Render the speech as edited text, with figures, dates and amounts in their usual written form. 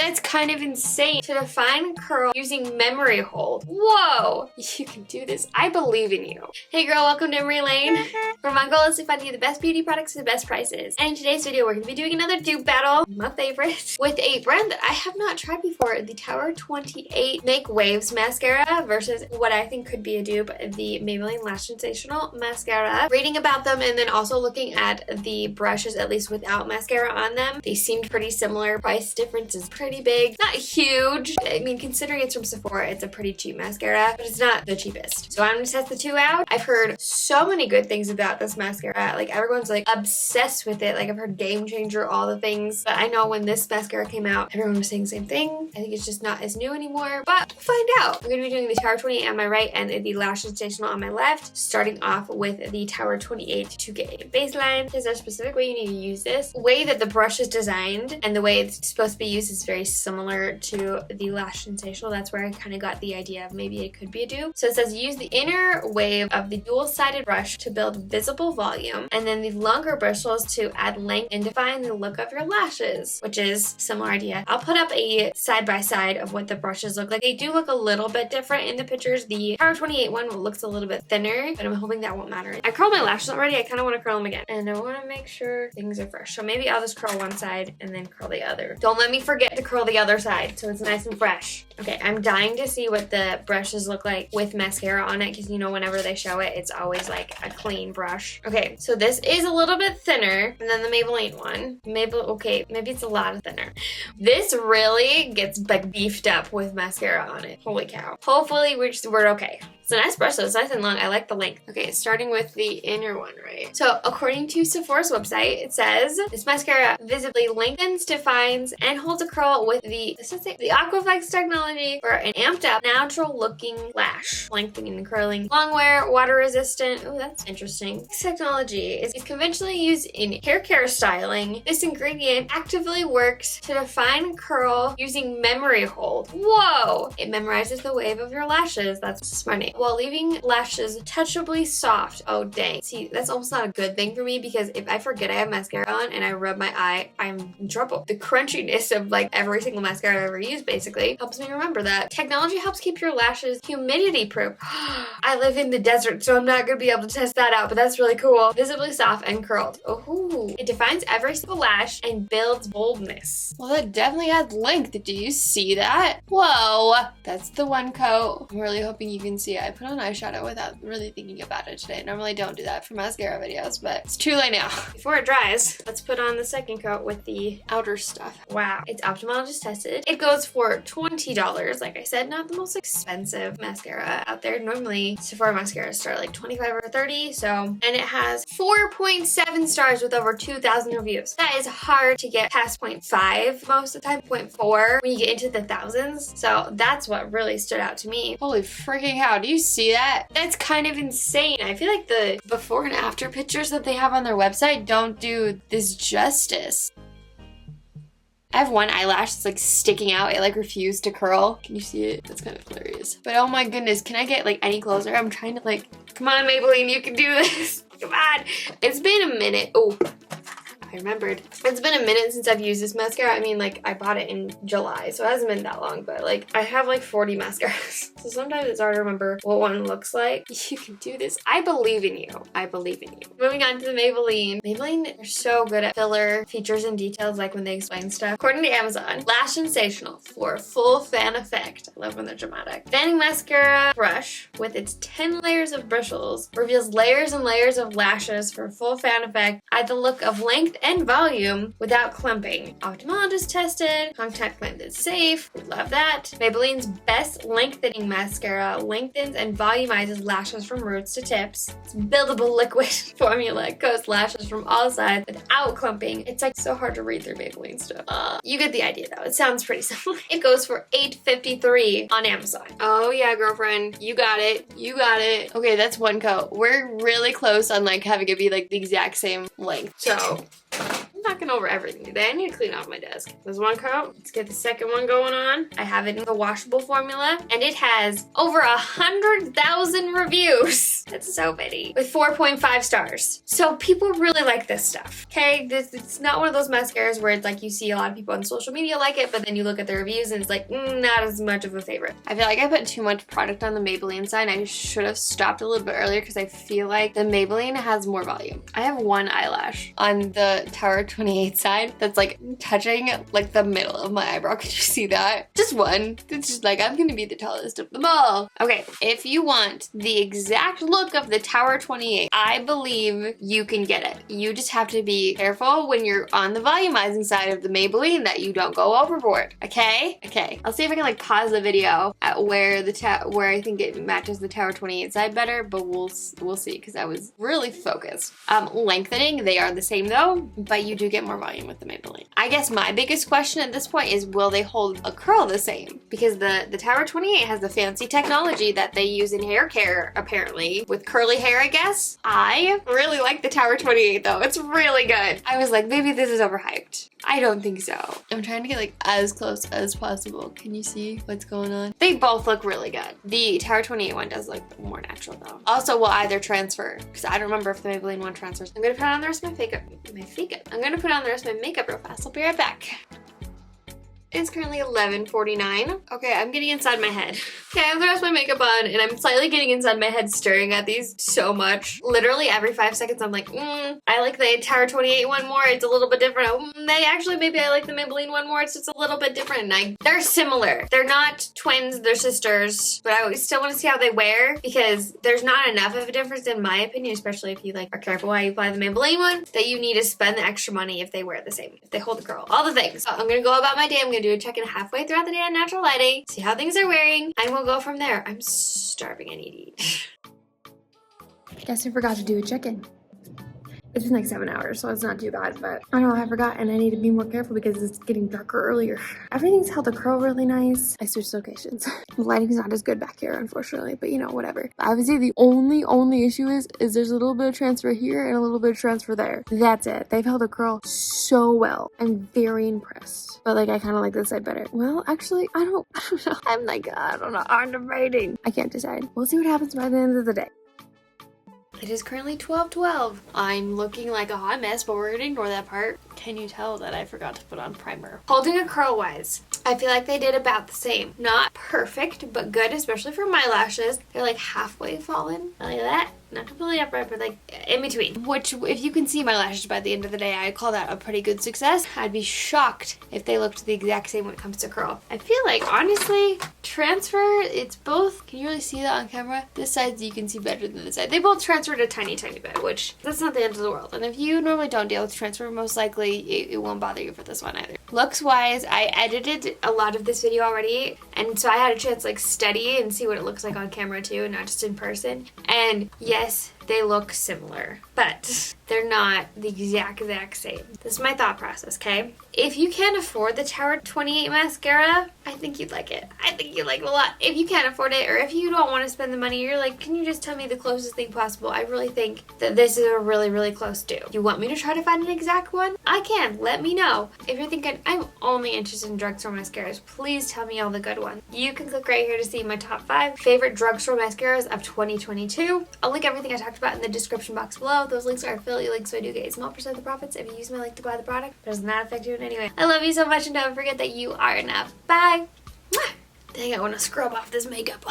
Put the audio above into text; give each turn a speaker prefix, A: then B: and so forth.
A: That's kind of insane. To define curl using memory hold. Whoa! You can do this. I believe in you. Hey girl, welcome to Emmarie Lane, where my goal is to find you the best beauty products at the best prices. And in today's video, we're going to be doing another dupe battle, my favorite, with a brand that I have not tried before, the Tower 28 MakeWaves Mascara versus what I think could be a dupe, the Maybelline Lash Sensational Mascara. Reading about them and then also looking at the brushes, at least without mascara on them, they seemed pretty similar. Price difference is pretty big. Not huge. I mean, considering it's from Sephora, it's a pretty cheap mascara, but it's not the cheapest. So I'm gonna test the two out. I've heard so many good things about this mascara. Like, everyone's like obsessed with it. Like, I've heard game changer, all the things. But I know when this mascara came out, everyone was saying the same thing. I think it's just not as new anymore, but we'll find out. I'm gonna be doing the Tower 28 on my right and the Lash Sensational on my left, starting off with the Tower 28 to get a baseline. There's a specific way you need to use this. The way that the brush is designed and the way it's supposed to be used is very similar to the Lash Sensational. That's where I kind of got the idea of maybe it could be a dupe. So it says use the inner wave of the dual-sided brush to build visible volume, and then the longer bristles to add length and define the look of your lashes, which is similar idea. I'll put up a side-by-side of what the brushes look like. They do look a little bit different in the pictures. The Tower 28 one looks a little bit thinner, but I'm hoping that won't matter. I curled my lashes already. I kind of want to curl them again, and I want to make sure things are fresh. So maybe I'll just curl one side and then curl the other. Don't let me forget to curl the other side so it's nice and fresh. Okay, I'm dying to see what the brushes look like with mascara on it, because you know whenever they show it, it's always like a clean brush. Okay, so this is a little bit thinner than the Maybelline one. Okay, maybe it's a lot thinner. This really gets like beefed up with mascara on it. Holy cow. Hopefully we're okay. It's a nice brush though, it's nice and long. I like the length. Okay, starting with the inner one, right? So according to Sephora's website, it says this mascara visibly lengthens, defines, and holds a curl with the Aquaflex technology for an amped up, natural looking lash. Lengthening and curling. Long wear, water resistant. Oh, that's interesting. This technology is conventionally used in hair care styling. This ingredient actively works to define curl using memory hold. Whoa! It memorizes the wave of your lashes. That's smart, while leaving lashes touchably soft. Oh dang. See, that's almost not a good thing for me, because if I forget I have mascara on and I rub my eye, I'm in trouble. The crunchiness of like every single mascara I've ever used basically helps me remember that. Technology helps keep your lashes humidity proof. I live in the desert, so I'm not gonna be able to test that out, but that's really cool. Visibly soft and curled. Oh, it defines every single lash and builds boldness. Well, that definitely adds length. Do you see that? Whoa, that's the one coat. I'm really hoping you can see it. I put on eyeshadow without really thinking about it today. Normally I don't do that for mascara videos, but it's too late now. Before it dries, let's put on the second coat with the outer stuff. Wow, it's ophthalmologist tested. It goes for $20. Like I said, not the most expensive mascara out there. Normally Sephora mascaras start like $25 or $30, and it has 4.7 stars with over 2,000 reviews. That is hard to get past 0.5 most of the time, 0.4 when you get into the thousands. So that's what really stood out to me. Holy freaking hell, do you see that? That's kind of insane. I feel like the before and after pictures that they have on their website don't do this justice. I have one eyelash that's like sticking out. It like refused to curl. Can you see it? That's kind of hilarious. But oh my goodness, can I get like any closer? I'm trying to like, come on Maybelline, you can do this. Come on. It's been a minute. Oh, I remembered. It's been a minute since I've used this mascara. I mean, like, I bought it in July, so it hasn't been that long, but like, I have like 40 mascaras. So sometimes it's hard to remember what one looks like. You can do this. I believe in you. I believe in you. Moving on to the Maybelline. Maybelline are so good at filler features and details, like when they explain stuff. According to Amazon, Lash Sensational for full fan effect. I love when they're dramatic. Fanning mascara brush with its 10 layers of bristles reveals layers and layers of lashes for full fan effect. Add the look of length and volume without clumping. Ophthalmologist tested. Contact length is safe. We love that. Maybelline's best lengthening mascara lengthens and volumizes lashes from roots to tips. It's buildable liquid formula. It coats lashes from all sides without clumping. It's like so hard to read through Maybelline stuff. You get the idea though. It sounds pretty simple. It goes for $8.53 on Amazon. Oh yeah, girlfriend. You got it. You got it. Okay, that's one coat. We're really close on like having it be like the exact same length. So knocking over everything today. I need to clean off my desk. There's one coat. Let's get the second one going on. I have it in the washable formula, and it has over 100,000 reviews. That's so many. With 4.5 stars. So people really like this stuff, okay? It's not one of those mascaras where it's like you see a lot of people on social media like it, but then you look at the reviews and it's like, not as much of a favorite. I feel like I put too much product on the Maybelline side. I should have stopped a little bit earlier because I feel like the Maybelline has more volume. I have one eyelash on the Tower 28 side that's like touching like the middle of my eyebrow. Could you see that? Just one. It's just like, I'm gonna be the tallest of them all. Okay, if you want the exact look of the Tower 28, I believe you can get it. You just have to be careful when you're on the volumizing side of the Maybelline that you don't go overboard. Okay? Okay. I'll see if I can like pause the video at where where I think it matches the Tower 28 side better, but we'll see because I was really focused. Lengthening, they are the same though, but you do get more volume with the Maybelline. I guess my biggest question at this point is, will they hold a curl the same? Because the Tower 28 has the fancy technology that they use in hair care, apparently, with curly hair, I guess. I really like the Tower 28 though. It's really good. I was like, maybe this is overhyped. I don't think so. I'm trying to get like as close as possible. Can you see what's going on? They both look really good. The Tower 28 one does look more natural though. Also will either transfer, because I don't remember if the Maybelline one transfers. I'm gonna put on the rest of I'm gonna put on the rest of my makeup real fast. I'll be right back. It's currently 11:49. Okay, I'm getting inside my head. Okay, I have the rest of my makeup on, and I'm slightly getting inside my head staring at these so much. Literally every 5 seconds, I'm like, I like the Tower 28 one more. It's a little bit different. Maybe I like the Maybelline one more. It's just a little bit different. They're similar. They're not twins, they're sisters, but I still want to see how they wear because there's not enough of a difference in my opinion, especially if you like are careful how you apply the Maybelline one, that you need to spend the extra money if they wear the same, if they hold the curl, all the things. So I'm gonna go about my day. I'm gonna do a check-in halfway throughout the day on natural lighting, see how things are wearing, and we'll go from there. I'm starving. I need to eat. Guess I forgot to do a check-in. It's been like 7 hours, so it's not too bad, but I don't know, I forgot, and I need to be more careful because it's getting darker earlier. Everything's held the curl really nice. I switched locations. The lighting's not as good back here, unfortunately, but you know, whatever. I would say the only issue is there's a little bit of transfer here and a little bit of transfer there. That's it. They've held the curl so well. I'm very impressed. But like, I kind of like this side better. Well, actually, I don't know. I'm like, I don't know. I'm debating. I can't decide. We'll see what happens by the end of the day. It is currently 12:12. I'm looking like a hot mess, but we're gonna ignore that part. Can you tell that I forgot to put on primer? Holding it curl-wise, I feel like they did about the same. Not perfect, but good, especially for my lashes. They're like halfway fallen, like that. Not completely upright, but like in between. Which, if you can see my lashes by the end of the day, I call that a pretty good success. I'd be shocked if they looked the exact same when it comes to curl. I feel like, honestly, transfer, it's both. Can you really see that on camera? This side you can see better than this side. They both transferred a tiny bit, which that's not the end of the world. And if you normally don't deal with transfer, most likely it won't bother you for this one either. Looks wise, I edited a lot of this video already, and so I had a chance to like study and see what it looks like on camera too, and not just in person. And yes, they look similar, but they're not the exact same. This is my thought process, okay? If you can't afford the Tower 28 mascara, I think you'd like it. I think you'd like it a lot. If you can't afford it, or if you don't want to spend the money, you're like, can you just tell me the closest thing possible? I really think that this is a really close do. You want me to try to find an exact one? I can. Let me know. If you're thinking, I'm only interested in drugstore mascaras, please tell me all the good ones. You can click right here to see my top 5 favorite drugstore mascaras of 2022. I'll link everything I talked about in the description box below. Those links are affiliate links, so I do get a small percent of the profits if you use my link to buy the product. It does not affect you in any way. I love you so much, and don't forget that you are enough. Bye! Dang, I want to scrub off this makeup.